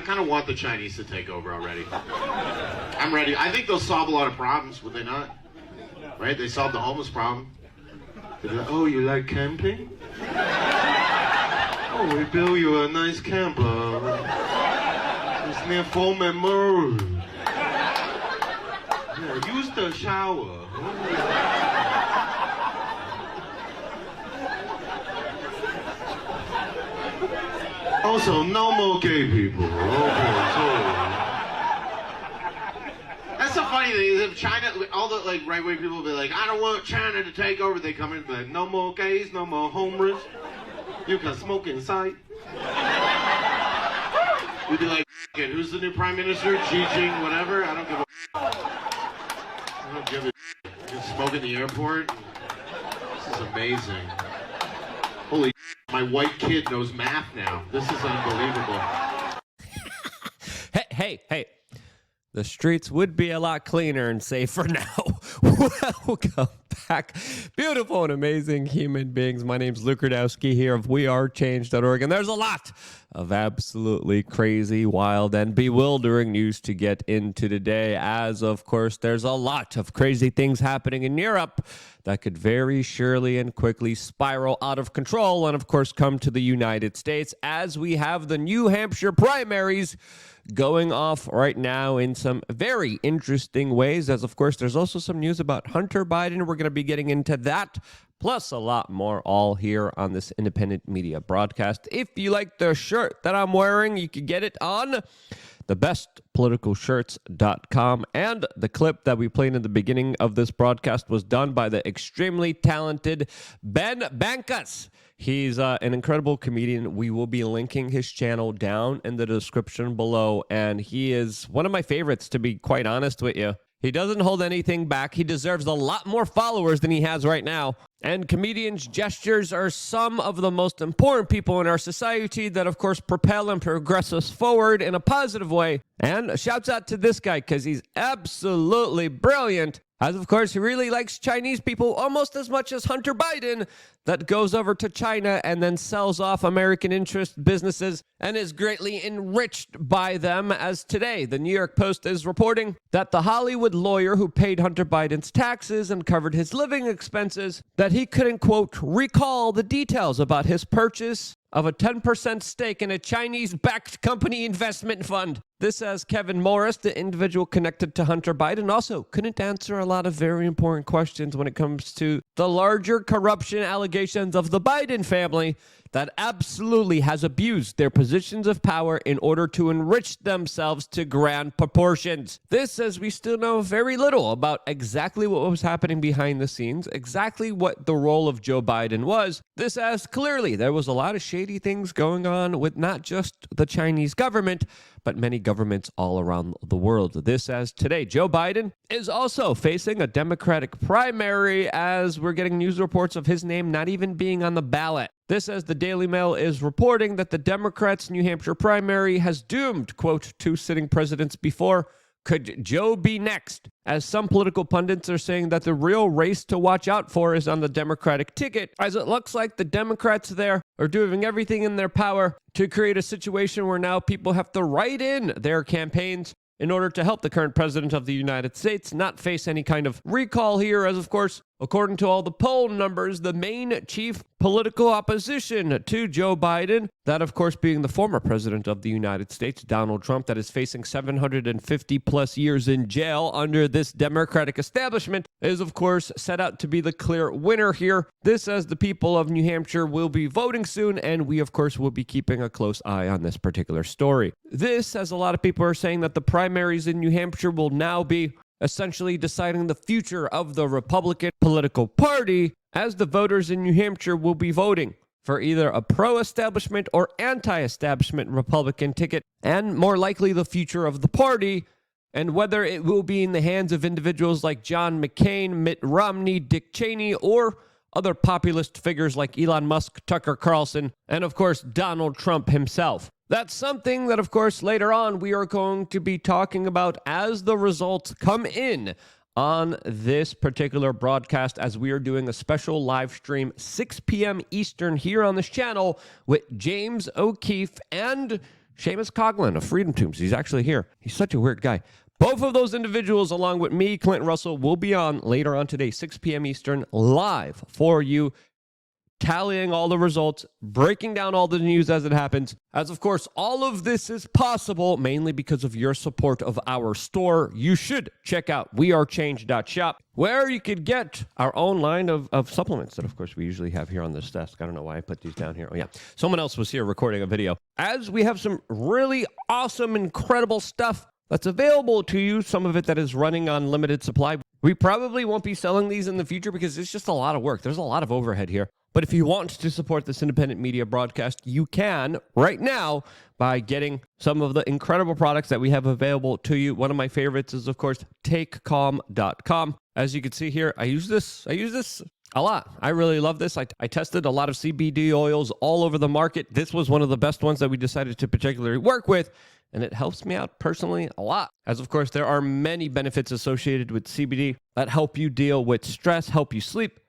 kind of want the Chinese to take over already. I'm ready. I think they'll solve a lot of problems, would they not? Right? They solved the homeless problem. They'd be like, oh, you like camping? Oh, we built you a nice camper. It's near Foreman Road. Yeah, use the shower. Also, no more gay people. That's the funny thing is if China, all the like right-wing people will be like, I don't want China to take over. They come in and be like, no more gays, no more homeless. You can smoke inside. We'd be like, who's the new prime minister? Xi Jinping, whatever. I don't give a. You can smoke in the airport. This is amazing. Holy, my white kid knows math now. This is unbelievable. Hey. The streets would be a lot cleaner and safer now. Welcome back. Beautiful and amazing human beings. My name's Luke Rudowski here of WeAreChange.org, and there's a lot of absolutely crazy, wild, and bewildering news to get into today, as, of course, there's a lot of crazy things happening in Europe that could very surely and quickly spiral out of control and, of course, come to the United States as we have the New Hampshire primaries going off right now in some very interesting ways, as, of course, there's also some news about Hunter Biden. We're going to be getting into that, plus a lot more, all here on this independent media broadcast. If you like the shirt that I'm wearing, you can get it on thebestpoliticalshirts.com. And the clip that we played in the beginning of this broadcast was done by the extremely talented Ben Bankas. He's an incredible comedian. We will be linking his channel down in the description below, and he is one of my favorites, to be quite honest with you. He doesn't hold anything back. He deserves a lot more followers than he has right now. And comedians' gestures are some of the most important people in our society that, of course, propel and progress us forward in a positive way. And shouts out to this guy because he's absolutely brilliant. As, of course, he really likes Chinese people almost as much as Hunter Biden, that goes over to China and then sells off American interest businesses and is greatly enriched by them. As today, the New York Post is reporting that the Hollywood lawyer who paid Hunter Biden's taxes and covered his living expenses, that he couldn't, quote, recall the details about his purchase of a 10% stake in a Chinese-backed company investment fund. This, as Kevin Morris, the individual connected to Hunter Biden, also couldn't answer a lot of very important questions when it comes to the larger corruption allegations of the Biden family that absolutely has abused their positions of power in order to enrich themselves to grand proportions. This, as we still know very little about exactly what was happening behind the scenes, exactly what the role of Joe Biden was. This, as clearly there was a lot of shady things going on with not just the Chinese government, but many governments all around the world. This, as today, Joe Biden is also facing a Democratic primary, as we're getting news reports of his name not even being on the ballot. This, as the Daily Mail is reporting, that the Democrats' New Hampshire primary has doomed, quote, two sitting presidents before. Could Joe be next? As some political pundits are saying that the real race to watch out for is on the Democratic ticket, as it looks like the Democrats there are doing everything in their power to create a situation where now people have to write in their campaigns in order to help the current president of the United States not face any kind of recall here, as, of course, according to all the poll numbers, the main chief political opposition to Joe Biden, that, of course, being the former president of the United States, Donald Trump, that is facing 750 plus years in jail under this Democratic establishment, is, of course, set out to be the clear winner here. This, as the people of New Hampshire will be voting soon, and we, of course, will be keeping a close eye on this particular story. This, as a lot of people are saying, that the primaries in New Hampshire will now be essentially deciding the future of the Republican political party, as the voters in New Hampshire will be voting for either a pro-establishment or anti-establishment Republican ticket, and more likely the future of the party, and whether it will be in the hands of individuals like John McCain, Mitt Romney, Dick Cheney, or other populist figures like Elon Musk, Tucker Carlson, and, of course, Donald Trump himself. That's something that, of course, later on we are going to be talking about as the results come in on this particular broadcast, as we are doing a special live stream 6 p.m. Eastern here on this channel with James O'Keefe and Seamus Coughlin of Freedom Tombs. He's actually here. He's such a weird guy. Both of those individuals, along with me, Clinton Russell, will be on later on today, 6 p.m. Eastern, live for you, tallying all the results, breaking down all the news as it happens. As of course, all of this is possible mainly because of your support of our store. You should check out WeAreChangeDotShop, where you could get our own line of supplements that, of course, we usually have here on this desk. I don't know why I put these down here. Oh, yeah. Someone else was here recording a video. As we have some really awesome, incredible stuff that's available to you, some of it that is running on limited supply. We probably won't be selling these in the future because it's just a lot of work. There's a lot of overhead here. But if you want to support this independent media broadcast, you can right now by getting some of the incredible products that we have available to you. One of my favorites is, of course, TakeCalm.com. As you can see here, I use this a lot. I really love this. I tested a lot of CBD oils all over the market. This was one of the best ones that we decided to particularly work with, and it helps me out personally a lot. As of course, there are many benefits associated with CBD that help you deal with stress, help you sleep,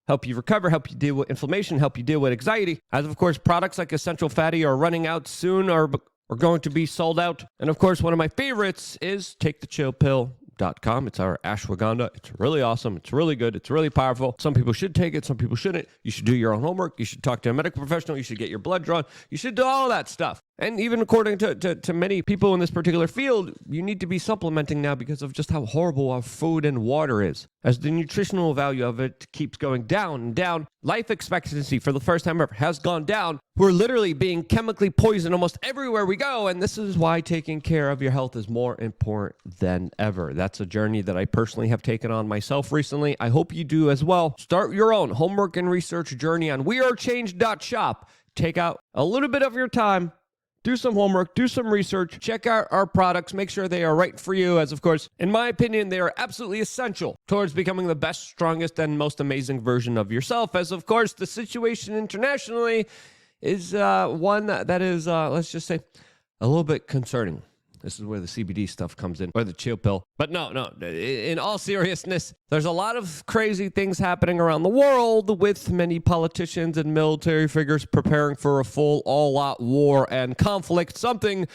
help you recover, help you deal with inflammation, help you deal with anxiety. As of course, products like Essential Fatty are running out soon or are going to be sold out. And of course, one of my favorites is TakeTheChillPill.com. It's our ashwagandha. It's really awesome. It's really good. It's really powerful. Some people should take it. Some people shouldn't. You should do your own homework. You should talk to a medical professional. You should get your blood drawn. You should do all that stuff. And even according to many people in this particular field, you need to be supplementing now because of just how horrible our food and water is. As the nutritional value of it keeps going down and down, life expectancy for the first time ever has gone down. We're literally being chemically poisoned almost everywhere we go, and this is why taking care of your health is more important than ever. That's a journey that I personally have taken on myself recently. I hope you do as well. Start your own homework and research journey on WeAreChange.shop. Take out a little bit of your time. Do some homework, do some research, check out our products, make sure they are right for you, as of course, in my opinion, they are absolutely essential towards becoming the best, strongest, and most amazing version of yourself, as of course, the situation internationally is one that is, let's just say, a little bit concerning. This is where the CBD stuff comes in, or the chill pill. But no, in all seriousness, there's a lot of crazy things happening around the world with many politicians and military figures preparing for a full all-out war and conflict, something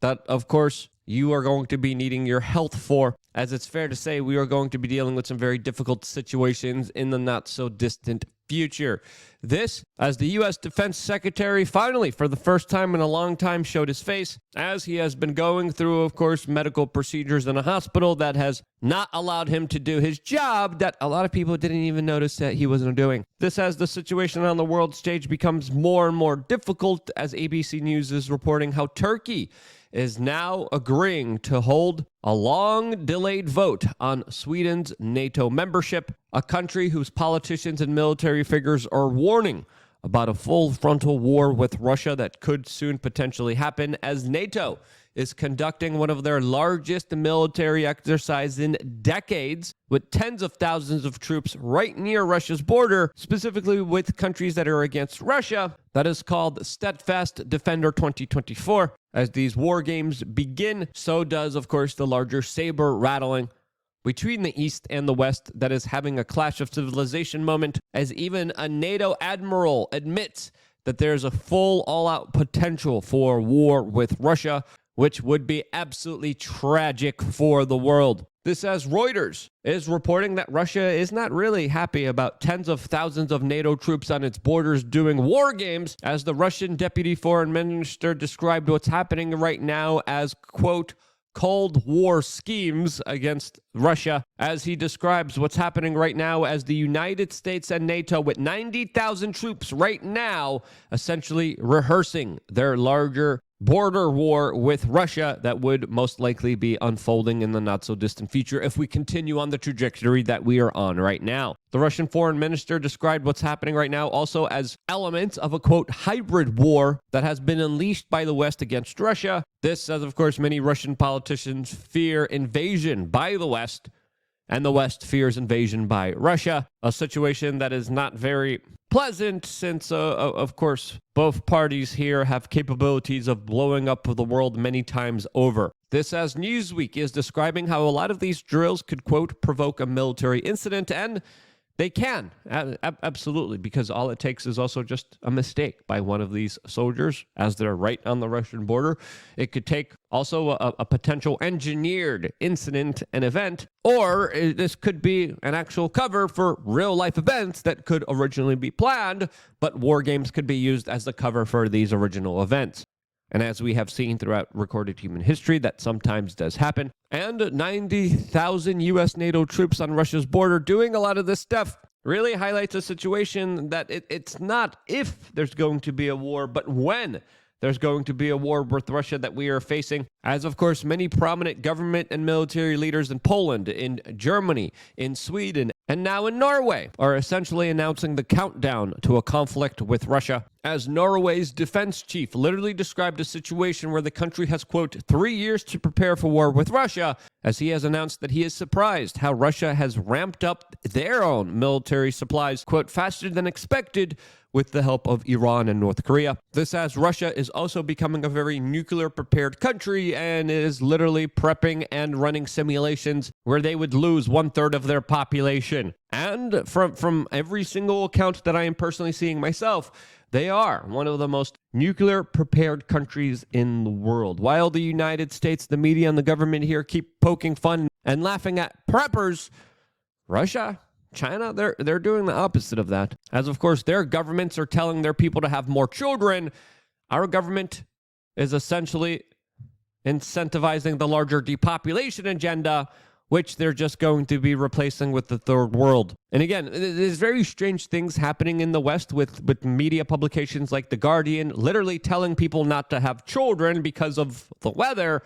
that, of course, you are going to be needing your health for, as it's fair to say we are going to be dealing with some very difficult situations in the not-so-distant future. This, as the U.S. Defense Secretary finally, for the first time in a long time, showed his face, as he has been going through, of course, medical procedures in a hospital that has not allowed him to do his job that a lot of people didn't even notice that he wasn't doing. This, as the situation on the world stage becomes more and more difficult, as ABC News is reporting how Turkey is now agreeing to hold a long-delayed vote on Sweden's NATO membership, a country whose politicians and military figures are warning about a full frontal war with Russia that could soon potentially happen, as NATO is conducting one of their largest military exercises in decades, with tens of thousands of troops right near Russia's border, specifically with countries that are against Russia. That is called Steadfast Defender 2024. As these war games begin, so does, of course, the larger saber rattling between the East and the West that is having a clash of civilization moment, as even a NATO admiral admits that there's a full all-out potential for war with Russia, which would be absolutely tragic for the world. This, as Reuters is reporting that Russia is not really happy about tens of thousands of NATO troops on its borders doing war games, as the Russian deputy foreign minister described what's happening right now as, quote, Cold War schemes against Russia, as he describes what's happening right now as the United States and NATO with 90,000 troops right now essentially rehearsing their larger border war with Russia that would most likely be unfolding in the not-so-distant future if we continue on the trajectory that we are on right now. The Russian foreign minister described what's happening right now also as elements of a, quote, hybrid war that has been unleashed by the West against Russia. This, as of course many Russian politicians fear invasion by the West, and the West fears invasion by Russia, a situation that is not very pleasant since, of course, both parties here have capabilities of blowing up the world many times over. This, as Newsweek is describing how a lot of these drills could, quote, provoke a military incident, and They can, absolutely, because all it takes is also just a mistake by one of these soldiers as they're right on the Russian border. It could take also a potential engineered incident and event, or this could be an actual cover for real life events that could originally be planned, but war games could be used as the cover for these original events. And as we have seen throughout recorded human history, that sometimes does happen. And 90,000 U.S. NATO troops on Russia's border doing a lot of this stuff really highlights a situation that it's not if there's going to be a war, but when there's going to be a war with Russia that we are facing, as of course many prominent government and military leaders in Poland, in Germany, in Sweden, and now in Norway are essentially announcing the countdown to a conflict with Russia, as Norway's defense chief literally described a situation where the country has, quote, 3 years to prepare for war with Russia, as he has announced that he is surprised how Russia has ramped up their own military supplies, quote, faster than expected, with the help of Iran and North Korea. This as Russia is also becoming a very nuclear prepared country and is literally prepping and running simulations where they would lose 1/3 of their population. And from every single account that I am personally seeing myself, they are one of the most nuclear prepared countries in the world. While the United States, the media, and the government here keep poking fun and laughing at preppers, Russia, China, they're doing the opposite of that. As of course, their governments are telling their people to have more children. Our government is essentially incentivizing the larger depopulation agenda, which they're just going to be replacing with the third world. And again, there's very strange things happening in the West with media publications like The Guardian literally telling people not to have children because of the weather,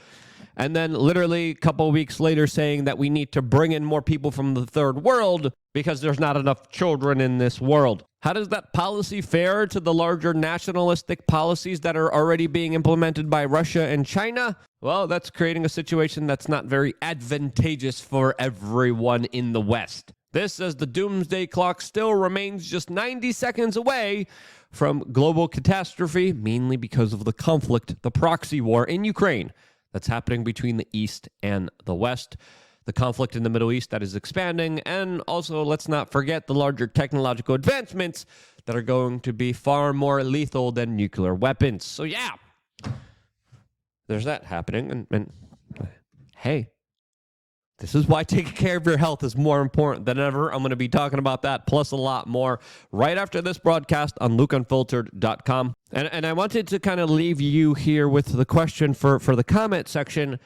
and then literally a couple of weeks later saying that we need to bring in more people from the third world because there's not enough children in this world. How does that policy fare to the larger nationalistic policies that are already being implemented by Russia and China? Well, that's creating a situation that's not very advantageous for everyone in the West. This as the doomsday clock still remains just 90 seconds away from global catastrophe, mainly because of the conflict, the proxy war in Ukraine that's happening between the East and the West. The conflict in the Middle East that is expanding, and also let's not forget the larger technological advancements that are going to be far more lethal than nuclear weapons. So yeah, there's that happening, and hey, this is why taking care of your health is more important than ever. I'm going to be talking about that plus a lot more right after this broadcast on LukeUnfiltered.com. And I wanted to kind of leave you here with the question for the comment section.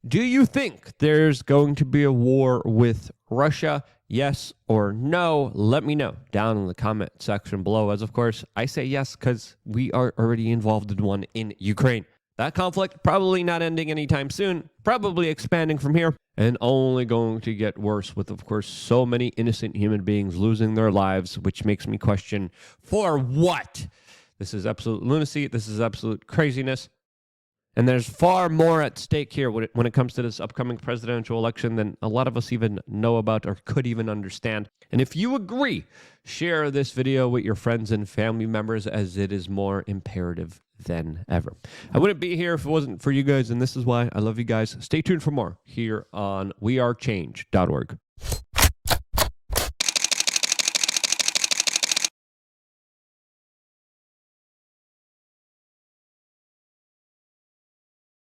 Do you think there's going to be a war with Russia? Yes or no? Let me know down in the comment section below. As of course, I say yes because we are already involved in one in Ukraine. That conflict probably not ending anytime soon, probably expanding from here, and only going to get worse with, of course, so many innocent human beings losing their lives, which makes me question, for what? This is absolute lunacy. This is absolute craziness. And there's far more at stake here when it comes to this upcoming presidential election than a lot of us even know about or could even understand. And if you agree, share this video with your friends and family members, as it is more imperative than ever. I wouldn't be here if it wasn't for you guys, and this is why I love you guys. Stay tuned for more here on WeAreChange.org.